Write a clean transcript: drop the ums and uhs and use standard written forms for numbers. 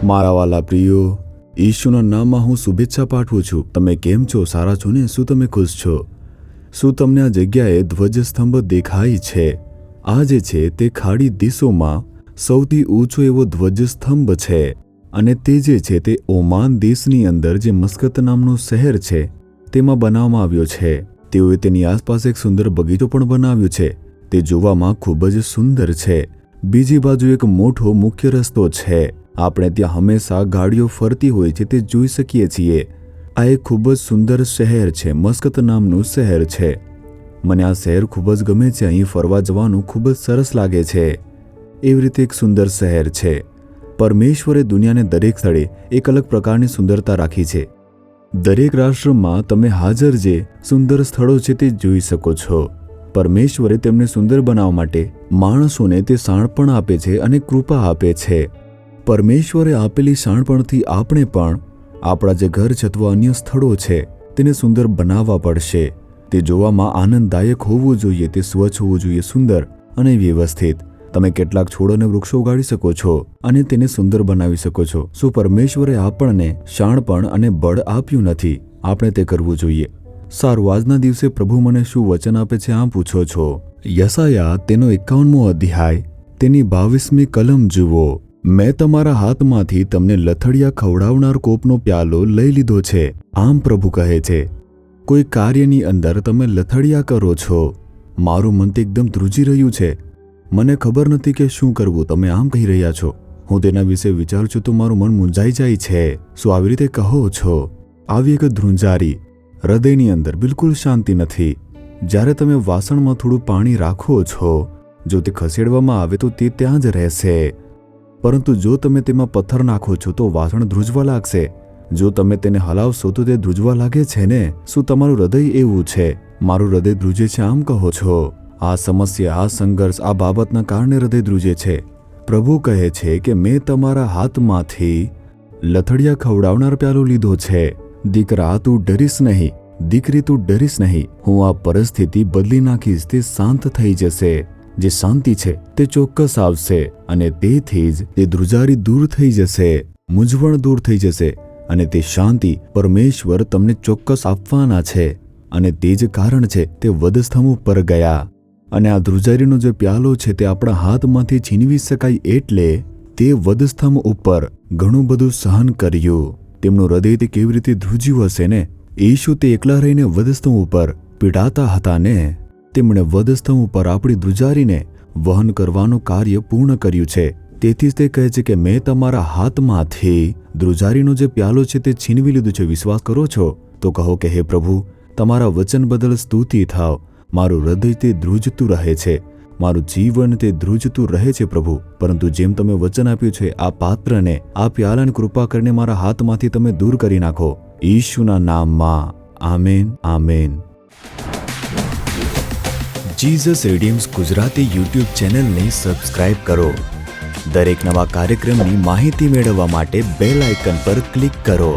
મારા વાલા પ્રિયો, ઈશુના નામમાં હું શુભેચ્છા પાઠવું છું। તમે કેમ છો? સારા છો ને? શું તમે ખુશ છો? શું તમને આ જગ્યાએ ધ્વજસ્તંભ દેખાય છે? આ જે છે તે ખાડી દેશોમાં સૌથી ઊંચો એવો ધ્વજસ્તંભ છે અને તે જે છે તે ઓમાન દેશની અંદર જે મસ્કત નામનું શહેર છે તેમાં બનાવવામાં આવ્યો છે। તેઓએ તેની આસપાસ એક સુંદર બગીચો પણ બનાવ્યો છે। તે જોવામાં ખૂબ જ સુંદર છે। બીજી બાજુ એક મોટો મુખ્ય રસ્તો છે। આપણે ત્યાં હંમેશા ગાડીઓ ફરતી હોય છે તે જોઈ શકીએ છીએ। આ એક ખૂબ જ સુંદર શહેર છે, મસ્કત નામનું શહેર છે। મને આ શહેર ખૂબ જ ગમે છે। અહીં ફરવા જવાનું ખૂબ જ સરસ લાગે છે। એવી રીતે એક સુંદર શહેર છે। પરમેશ્વરે દુનિયાને દરેક સ્થળે એક અલગ પ્રકારની સુંદરતા રાખી છે। દરેક રાષ્ટ્રમાં તમે હાજર જે સુંદર સ્થળો છે તે જોઈ શકો છો। પરમેશ્વરે તેમને સુંદર બનાવવા માટે માણસોને તે શાણપણ આપે છે અને કૃપા આપે છે। પરમેશ્વરે આપેલી શાણપણથી આપણે પણ આપણા જે ઘર છે અથવા અન્ય સ્થળો છે તેને સુંદર બનાવવા પડશે। તે જોવામાં આનંદદાયક હોવું જોઈએ, તે સ્વચ્છ હોવું જોઈએ, સુંદર અને વ્યવસ્થિત। તમે કેટલાક છોડ અને વૃક્ષો ઉગાડી શકો છો અને તેને સુંદર બનાવી શકો છો। શું પરમેશ્વરે આપણને શાણપણ અને બળ આપ્યું નથી? આપણે તે કરવું જોઈએ। સારું, આજના દિવસે પ્રભુ મને શું વચન આપે છે આમ પૂછો છો। યશાયા તેનો 51મો અધ્યાય તેની 22મી કલમ જુઓ। મેં તમારા હાથમાંથી તમને લથડિયા ખવડાવનાર કોપનો પ્યાલો લઈ લીધો છે, આમ પ્રભુ કહે છે। કોઈ કાર્યની અંદર તમે લથડિયા કરો છો। મારું મન તો એકદમ ધ્રુજી રહ્યું છે। મને ખબર નથી કે શું કરવું। તમે આમ કહી રહ્યા છો। હું તેના વિશે વિચારું છું તો મારું મન મૂંઝાઈ જાય છે। શું આવી રીતે કહો છો? આવી એક ધ્રુંજારી હૃદયની અંદર બિલકુલ શાંતિ નથી। જ્યારે તમે વાસણમાં થોડું પાણી રાખો છો, જો તે ખસેડવામાં આવે તો તે ત્યાં જ રહેશે, પરંતુ જો તમે તેમાં પથ્થર નાખો છો તો વાસણ ધ્રુજવા લાગશે। જો તમે તેને હલાવશો તો તે ધ્રુજવા લાગે છે ને? શું તમારું હૃદય એવું છે? મારું હૃદય ધ્રુજે છે આમ કહો છો? આ સમસ્યા, આ સંઘર્ષ, આ બાબતના કારણે હૃદય ધ્રુજે છે। પ્રભુ કહે છે કે મેં તમારા હાથમાંથી લથડિયા ખવડાવનાર પ્યાલો લીધો છે। દીકરા, તું ડરીશ નહીં, દીકરી તું ડરીશ નહીં। હું આ પરિસ્થિતિ બદલી નાખીશ। તે શાંત થઈ જશે। જે શાંતિ છે તે ચોક્કસ આવશે અને તેથી જ તે ધ્રુજારી દૂર થઈ જશે, મૂંઝવણ દૂર થઈ જશે અને તે શાંતિ પરમેશ્વર તમને ચોક્કસ આપવાના છે। અને તે જ કારણ છે તે વધસ્તંભ ઉપર ગયા અને આ ધ્રુજારીનો જે પ્યાલો છે તે આપણા હાથમાંથી છીનવી શકાય એટલે તે વધસ્તંભ ઉપર ઘણું બધું સહન કર્યું। તેમનું હૃદય તે કેવી રીતે ધ્રુજ્યું હશે ને? ઈશુ તે એકલા રહીને વધસ્તંભ ઉપર પીડાતા હતા ને? તેમણે વધસ્તંભ ઉપર આપણી ધ્રુજારીને વહન કરવાનું કાર્ય પૂર્ણ કર્યું છે। તેથી જ તે કહે છે કે મેં તમારા હાથમાંથી ધ્રુજારીનો જે પ્યાલો છે તે છીનવી લીધું છે। વિશ્વાસ કરો છો તો કહો કે હે પ્રભુ, તમારા વચન બદલ સ્તુતિ થાવ। મારું હૃદય તે ધ્રુજતું રહે છે, મારું જીવન તે ધ્રુજતું રહે છે પ્રભુ, પરંતુ જેમ તમે વચન આપ્યું છે આ પાત્રને, આ પ્યાલાને કૃપા કરીને મારા હાથમાંથી તમે દૂર કરી નાખો, ઈશુના નામમાં। આમેન, આમેન। જીસસ રીડીમ્સ ગુજરાતી યુટ્યુબ ચેનલને સબસ્ક્રાઇબ કરો। દરેક નવા કાર્યક્રમની માહિતી મેળવવા માટે બેલ આઇકન પર ક્લિક કરો।